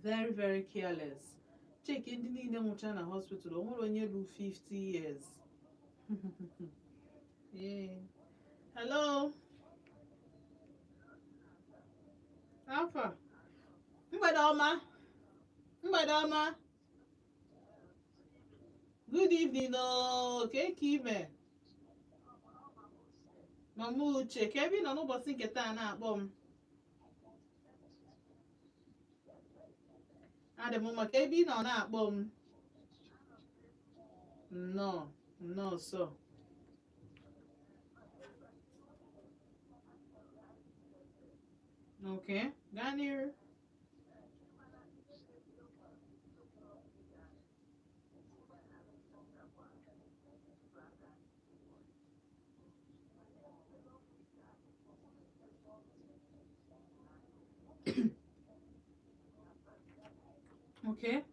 Very, very careless. Check in the China hospital, only 50 years. Yeah. Hello? Alpha? Mbadoma? Good evening, okay, Kime. Mama Uche, Kevin nọ n'ụbọchị nke taa na-akpọ m. Adị m maka ebe ị nọ na-akpọ m. Nnọọ so. Okay, gaa n'ihu. Okay.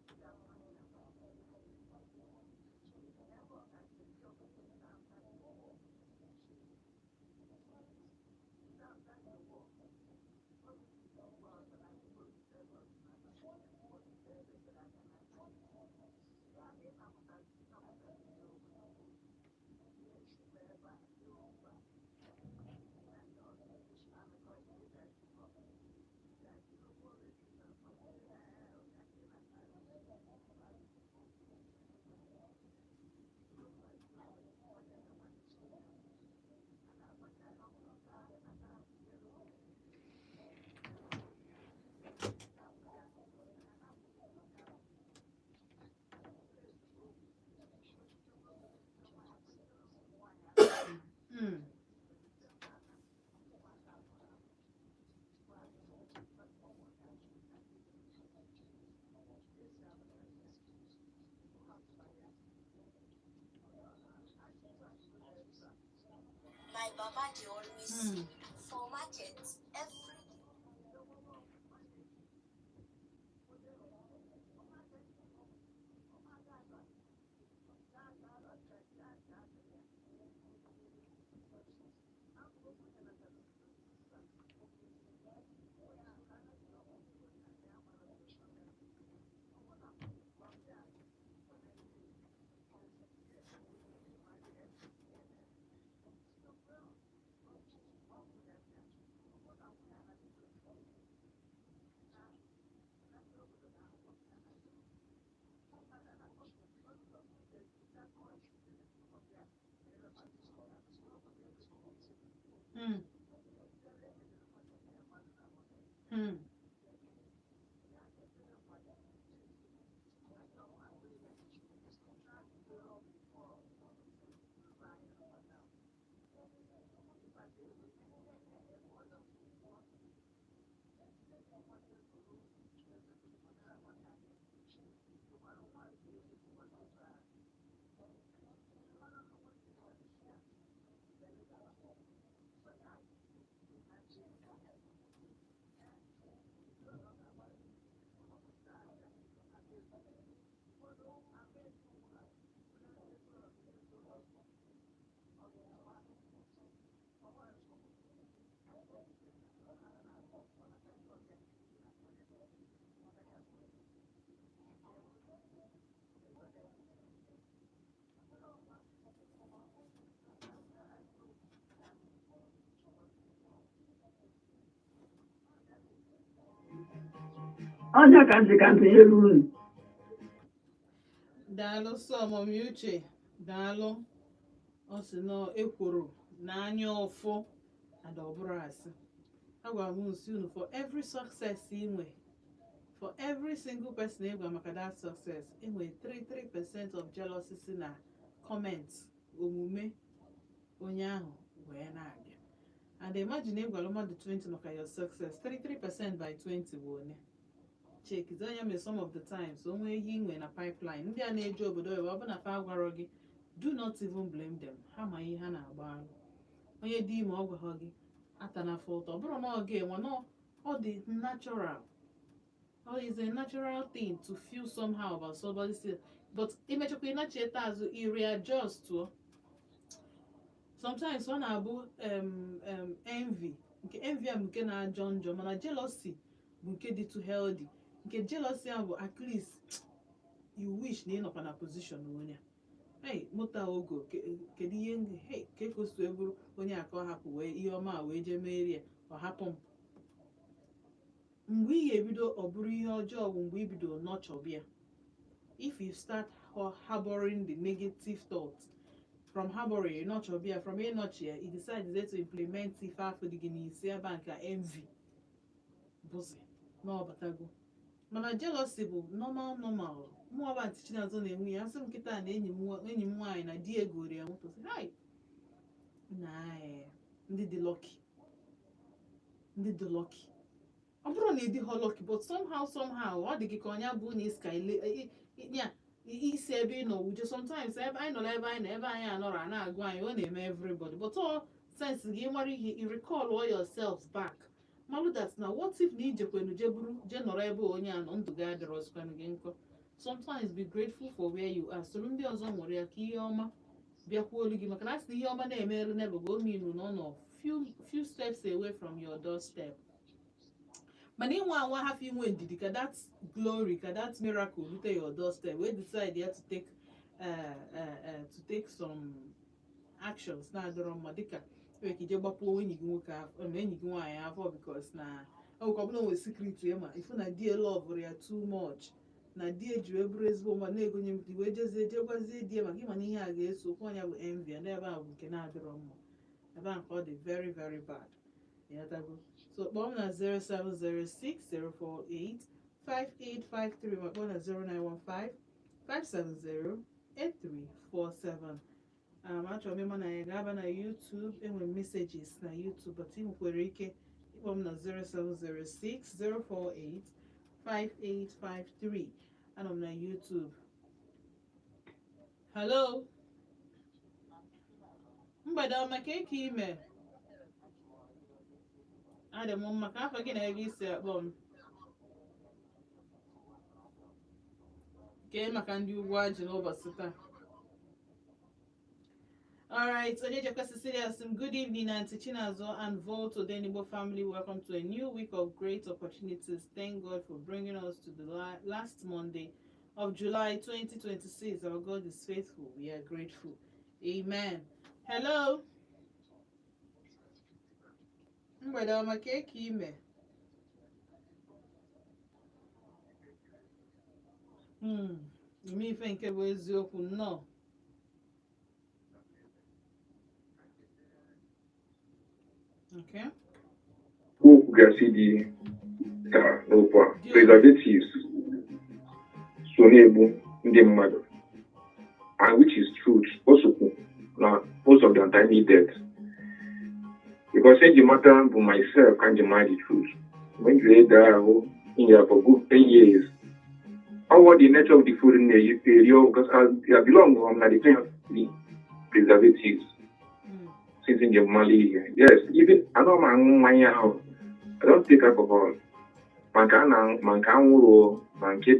Mm. My Baba, they always Mm. for market every Mm. Mm. Ọnya ka ntị elu unu. Daalụ sọ Mọmi Uche. Daalụ. Ọ sị na ekworo na anya ụfụ ada ọ bụrụ asị. Agwara m nsi unu for every success inwe, for every single person ịgwa maka that success, enwe 33% of jealousy si na comment omume onye ahụ wee na-abịa. And imagine ịgwara mmadụ 20 maka your success, 33% by 20 bụ onye. Check it anya me some of the times onwe ihe inwe na pipeline ndị a na-eji obodo oyibo ọ bụ na fa agwarọ gị, do not even blame them. Ha ma ihe ha na-agba arụ. Onye dị ime ọ gwaghọ gị atana fault, ọ bụrụ na ọ ga-enwe na ọ dị natural. Or is a natural thing to feel somehow about somebody else. But imechekwa ịnachieta azụ i readjust to. Sometimes ọ na-abụ envy. Envy a nke na-ajọ njọ mana jealousy bụ nke dị too healthy. Jealousy ahụ bụ at least you wish na ị nọkwa na position onye. Hey, mụta ogo kedu ihe ndị hey ka ekostu eburu onye aka ọ hapụ wee ihe ọma wee jee merie ọ hapụ m. Mgbe ị ga-ebido ọ bụrụ ihe ọjọọ bụ mgbe ị bido nọchọbịa. If you start harboring the negative thoughts, from harboring nọchọbịa, from ịnọchie, you decide to implement ife afọ dị gị n'isi ebe nke envy bụzi n'ọbatago. Mana jealousy bụ normal. Mụọ ba ntị Chinazụ na-enwe ya asị m nkịta na enyi m nwaanyị na di egoro ya moto sị hai na ndị dị lucky. Ọ bụrụ na ị dịghọ lucky but somehow ọ dị gị ka onye bụ na iska isi ebe ị nọ wuje sometimes ebe anyị nọrọ ebe anyị anọrọ a na-agụ anyị ọ na-eme everybody but all sense gị nwere ihe you recall all yourselves back Malu that now what if ni jekwenu jeburu je nọrọ ebe onye a nọ ndụ ga adịrọzikwanụ gị nkọ. Sometimes be grateful for where you are. So ndị ọzọ nwere ya ka ihe ọma bịakwuolu gị maka na asị na ihe ọma na-emere n'ebe bụ ominu nọ nọ few steps away from your doorstep. Mana inwe anwa hafụ inwe ndidi ka that glory ka that miracle rute your doorstep we decide ya to take some actions na-adọrọ mma dịka enwere ike ije gbapụ enyi gị nwoke ma enyi gị nwaanyị afọ because na ọbụkwa ọbụla nwere secret ya ma ifu na die love ya too much na die ji wee bụrụ ezigbo mma na-egonye m wee jezie je gwazie die maka ịma na ihe a ga-eso okwu anya bụ envy na ebe a bụ nke na-adịrọ mma ebe a nke ọ dị very very bad. So kpọọ m na 07060485853 ma kpọọ na 09155708347. Achọrọ m ịma na ya ga-aba na YouTube enwe messages na YouTube but ị nwekwara ike ịkpọ m na 07060485853. Anọ m na YouTube. Hello. Mgbede ọma ka eke ime. Adị m mma ka afọ gị na ebe isi akpọ m. Kee maka ndị ugwu ajị n'ụbọchị taa. Alright, so good evening, Auntie Chinazo and Volt ODENIGBO family. Welcome to a new week of great opportunities. Thank God for bringing us to the last Monday of July 2026. Our God is faithful. We are grateful. Amen. Hello. Madam Kekime. You mean think it was open? No. Okay. Who can see no preservatives so able in the mother, and which is truth also now most of them time need that because say the matter for myself can't demand the truth when you read that in there for good 10 years. How what the nature of the food in the area because I belong on the preservatives. Since in the Mali, yes, even I know my house. I don't take alcohol. Man can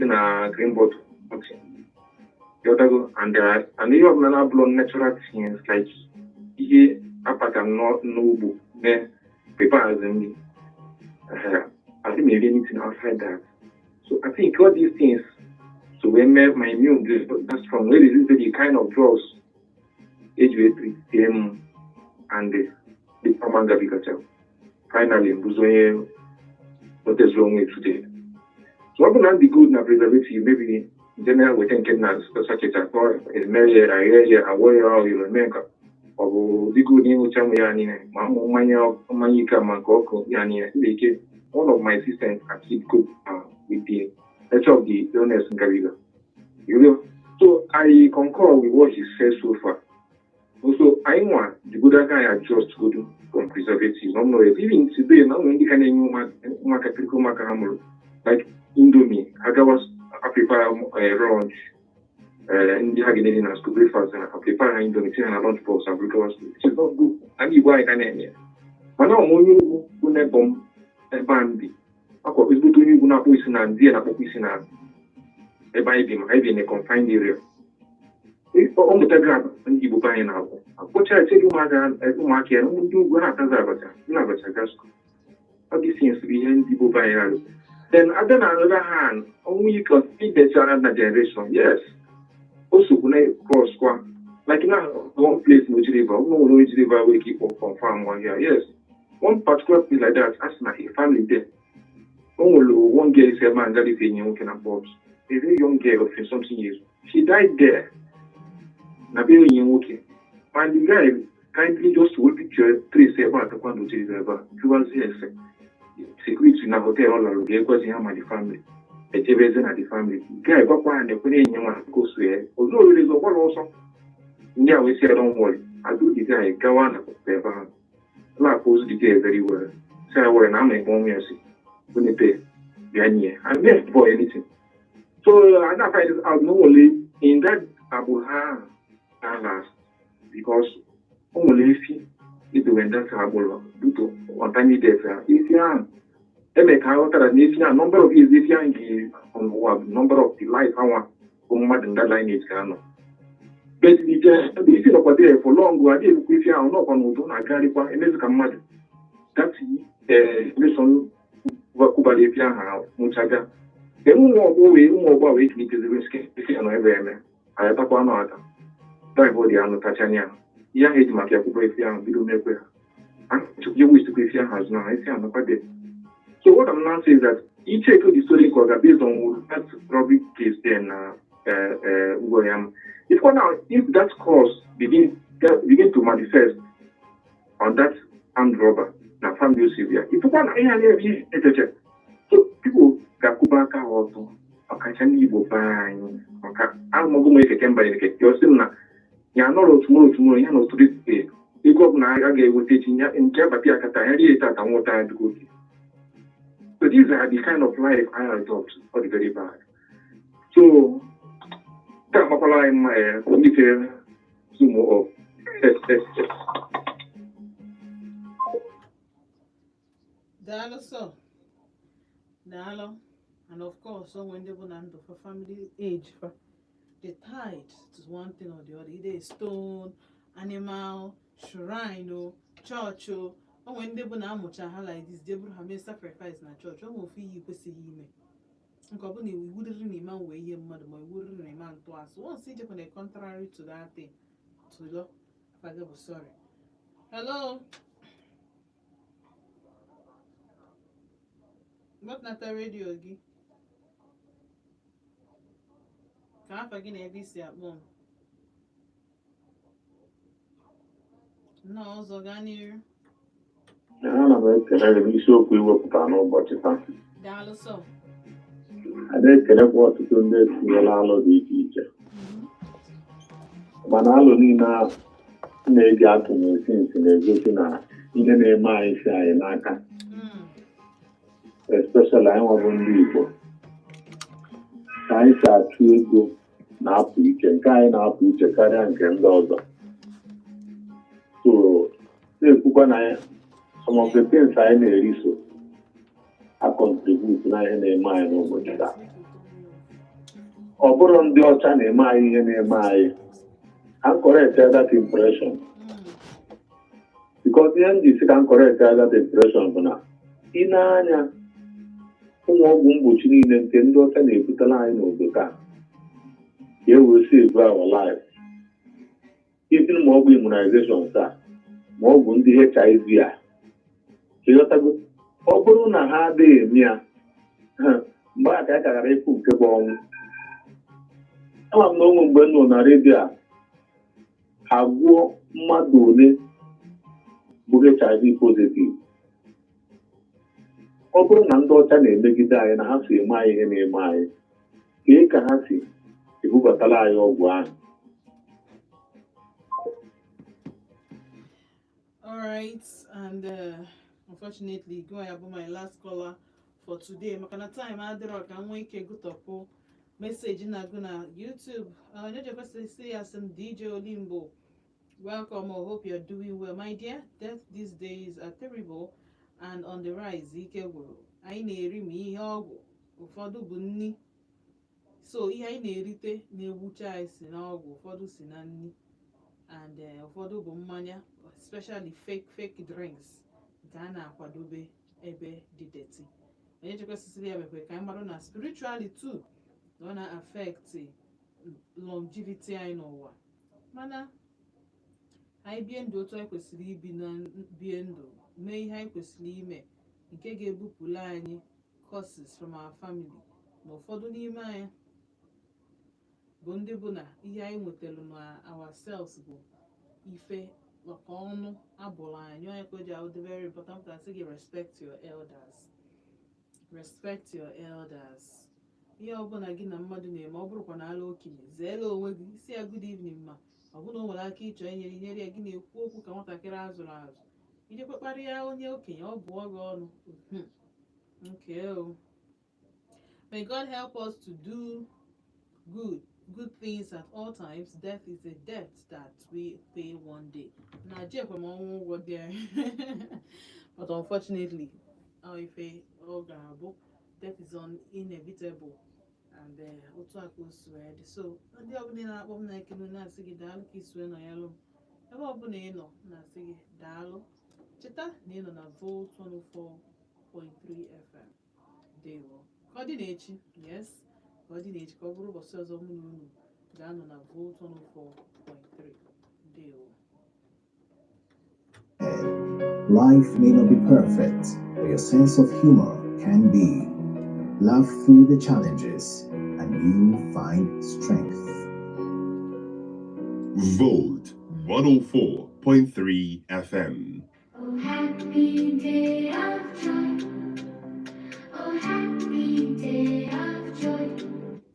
na green bottle. And you have not blown natural things like here, Akpata no prepare them. I think maybe anything outside that. So I think all these things. So when my immune, that's from where is the kind of drugs HV3 and the command agriculture. Finally, what is wrong with today? So what can be good na preservative? Maybe in general we think as such a or is married a warrior you remember or the good name which I'm yani manika makoko yani one of my assistants can keep good with the nature of the illness in Gaviga. You know, so I concur with what he says so far. Also, I want the good guy adjust good from preservatives. No, even today, now when you can like Indomie, I was I prepare lunch. In the Hagenadian school breakfast, and I prepare Indomie and a lunch box. Because it's not good. I need why I can hear. But now when you go to bomb a bambi, I got this good you go na poison and dear na poison and a baby, maybe in a confined area. On the grab and you buy now. What I tell you, Madam, as you mark here, do go out as all these things to be in people by us. Then, on the other hand, only you can feed the another generation. Yes. Also, when I cross like now, one place in which river, no which river will keep up from farm 1 year. Yes. One particular place like that, as my family there. Only one girl is a man that is in you can afford. A very young girl of something years. She died there. And the guy kindly just will picture 3 about the quantity to security in a hotel or because he had the family. A television at the family. Guy got one and the Korean goes there. Although it is a whole also. Yeah, we say don't worry. I do the guy go on paper. I pose the guy very well. Say I were now make 1 year. When they pay, I'm there for anything. So I find it out normally in that Abu last because only if Itu wenda sa agbolo duto ontani defa isi ahụ eme ka aghọtara na isi ahụ number of years isi ahụ gị ọnwụwa number of the life anwa bụ mmadụ ndị lineage ka anọ but the isi nọkwa there for long adịghị ebukwa isi ahụ nọkwa n'ụdụ na-agagharịkwa emezi ka mmadụ dati meson kwubara isi ahụ nwụchaga ụmụ ọgbọ wee kiliteziri isi anọ ebe eme anyị takwa anụ ata daịbụ dị anụ tacha anya ihe ahụ eji maka ya kwụba isi ahụ bido mekwe ha you wish to go isi ahụ azụ na isi ahụ nọkwa there. So what I'm now saying is that you check the story based on that Robbie case then William. If that cause begin to manifest on that armed robber, now family severe. If one so people got kubaka also okachani Igbo bang okay I'm not going to make a camera you're still not you're not tomorrow you're not today you go up now I get with teaching in Japatia Kata and I time to go. So these are the kind of life I adopt for the very bad. So that's what I'm committed to more of. Dalo. And of course, so when they were under for family age, they tied to one thing or the other. Either a stone, animal, shrine, or church, or when they were not much like this, they would have made sacrifice in a church. Or more fee you could see him. We wouldn't remain where your mother, we wouldn't remain to us. One see on the contrary to that thing. To the father was sorry. Hello. What not a radio again? Ka afọ gị na-ebe isi akpọ m nnọọ ọzọ gaa n'iru ana m ekele gị n'isiokwu iwepụta n'ụbọchị taa daalụ sọ a na-ekelekwa ọtụtụ ndị etinyela alụ dị iche iche mana alụ niile ahụ na-eji atụnye esi na-egosi na ihe na-eme anyị si anyị n'aka especially anyị nwabụ ndị Igbo ka anyị si achụ ego na-apụ iche nke anyị na-apụ iche karịa nke ndị ọzọ so na-ekwukwa na some of the things anyị na-eri so a contribute na ihe na-eme anyị n'ụbọchị taa ọ bụrụ ndị ọcha na-eme anyị ihe na-eme anyị can correct that impression because ihe m ji si ka m correct that impression bụ na ị na-anya ụmụ ọgwụ mgbochi niile nke ndị ọcha na-ebutela anyị n'obodo taa ka e wee save our life even ma ọgwụ immunization taa ma ọgwụ ndị HIV a ịghọtago ọ bụrụ na ha adịghị eme ya mgbe a ka a kagara ịpụ nke bụ ọnwụ ama m na onwe mgbe nọ na redio a agwụọ mmadụ ole bụ HIV positive ọ bụrụ na ndị ọcha na-emegide anyị na ha si eme anyị ihe na-eme anyị kee ka ha si ebubatala anyị ọgwụ ahụ. All right, and unfortunately, go ahead about my last caller for today. Makana time I did rock and wake a good up message in Aguna YouTube. I just say as some DJ Olimbo. Welcome, I hope you're doing well, my dear. Death these days are terrible and on the rise. I na-eri m ihe ọgwụ ụfọdụ bụ nni so ihe anyị na-erite na-ewucha anyị si n'ọgwụ ụfọdụ si na nni and ụfọdụ bụ mmanya especially fake drinks nke a na-akwadobe ebe dị dirty. Onye chekwasịsịrị ya mekwe ka anyị marụ na spiritually too ọ na-affect longevity anyị n'ụwa mana anyị bie ndụ otu anyị kwesịrị bie ndụ mee ihe anyị kwesịrị ime nke ga-ebupụla anyị causes from our family na ụfọdụ n'ime anyị bụ ndị bụ na ihe anyị nwetara na ourselves bụ ife maka ọnụ abụrụ anyị onye ka o ji ahụ dị very important to say respect your elders. Respect your elders. Ihe ọbụla gị na mmadụ na-eme ọ bụrụkwa na ala okenye zeela onwe gị isi ya good evening ma ọ bụ na o nwere aka ịchọ inyere ya gị na-ekwu okwu ka nwatakịrị azụrụ azụ iji kpekparịa onye okenye ọ bụ ọgụ ọnụ. Okay. May God help us to do good good things at all times. Death is a debt that we pay one day. Now, Jeff, I'm on there. But unfortunately, if a death is inevitable. And otu aka o si wee dị. So ndị ọbụla na-akpọ m na-ekele na-asị gị daalụ ka isue nọ ya lụ m ebe ọbụla ị nọ na-asị gị daalụ cheta na ị nọ na Volt 104.3 FM dewo ka ọ dị n'echi yes ka ọ dị n'echi ka ọ bụrụ ụbọchị ọzọ mụ na unu ga-anọ na Volt 104.3 dewo. Life may not be perfect, but your sense of humor can be. Laugh through the challenges and you find strength. Volt 104.3 FM. Oh, happy day of joy. Oh, happy day of joy.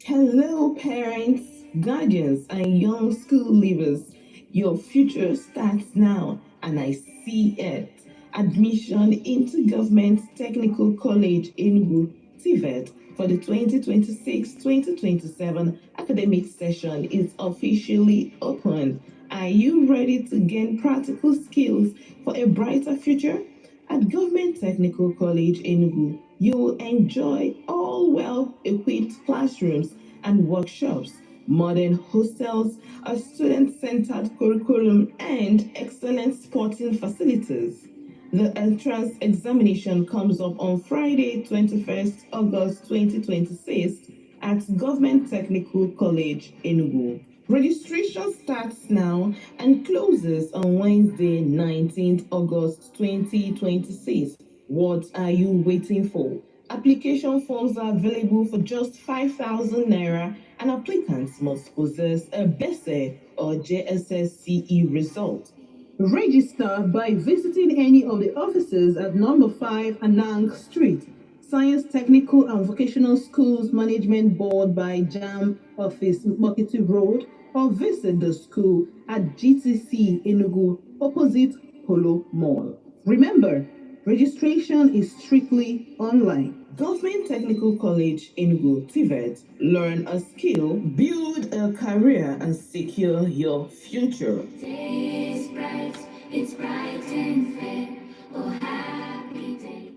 Hello, parents, guardians, and young school leavers. Your future starts now, and I see it. Admission into Government Technical College Nwuu TVET for the 2026-2027 academic session is officially open. Are you ready to gain practical skills for a brighter future? At Government Technical College Nwuu, you will enjoy all well-equipped classrooms and workshops, modern hostels, a student-centered curriculum, and excellent sporting facilities. The entrance examination comes up on Friday, 21st August 2026 at Government Technical College Nwuu. Registration starts now and closes on Wednesday, 19th August 2026. What are you waiting for? Application forms are available for just 5,000 naira, and applicants must possess a BESE or JSS-CE result. Register by visiting any of the offices at number 5 Anang Street, Science Technical and Vocational Schools Management Board by JAM Office, Mokiti Road, or visit the school at GTC Enugu, opposite Polo Mall. Remember, registration is strictly online. Government Technical College Enugu TVET. Learn a skill, build a career, and secure your future. Day is bright, it's bright and fair. Oh, happy day.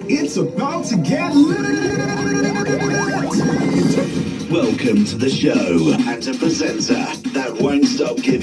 It's about to get lit. Welcome to the show and a presenter that won't stop giving.